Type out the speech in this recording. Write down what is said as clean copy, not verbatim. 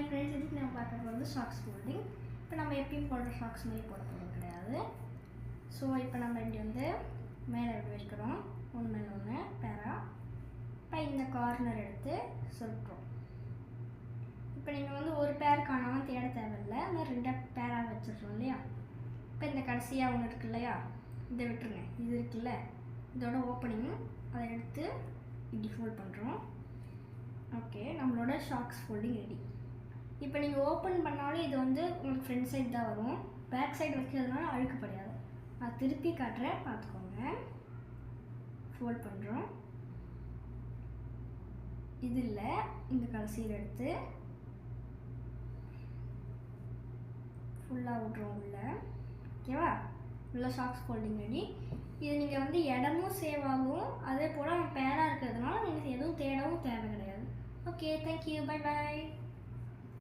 Friends, இதுக்கு நம்ம பார்க்க போகிறது ஷாக்ஸ் ஃபோல்டிங். இப்போ நம்ம எப்பயும் போடுற ஷாக்ஸ் மாதிரி போட போகிறது கிடையாது. ஸோ இப்போ நம்ம இப்படி வந்து மேலே எப்படி வைக்கிறோம், ஒன்று மேலே ஒன்று பேரா. இப்போ இந்த கார்னர் எடுத்து சொல்கிறோம். இப்போ நீங்கள் வந்து ஒரு பேர் காணாமல் தேட தேவையில்லை, ஆனால் 2 பேராக வச்சிடுறோம் இல்லையா. இப்போ இந்த கடைசியாக ஒன்று இருக்கு இல்லையா, இதை விட்டுருங்க. இது இருக்குல்ல, இதோட ஓப்பனிங் அதை எடுத்து இப்படி ஃபோல்ட் பண்ணுறோம். ஓகே, நம்மளோட ஷாக்ஸ் ஃபோல்டிங் ரெடி. இப்போ நீங்கள் ஓப்பன் பண்ணாலும் இது வந்து உங்களுக்கு ஃப்ரண்ட் சைடு தான் வரும். பேக் சைடு வைக்கிறதுனால அழுக்கப்படாது. நான் திருப்பி காட்டுறேன், பார்த்துக்கோங்க. ஃபோல்ட் பண்ணுறோம். இது இல்லை, இந்த கடைசியில் எடுத்து ஃபுல்லாக விட்றோம் உள்ள. ஓகேவா, உள்ள ஷாக்ஸ் ஃபோல்டிங் ரெடி. இது நீங்கள் வந்து இடமும் சேவ் ஆகும், அதே போல் பேராக இருக்கிறதுனால நீங்கள் எதுவும் தேடவும் தேவை கிடையாது. Okay, thank you, bye bye.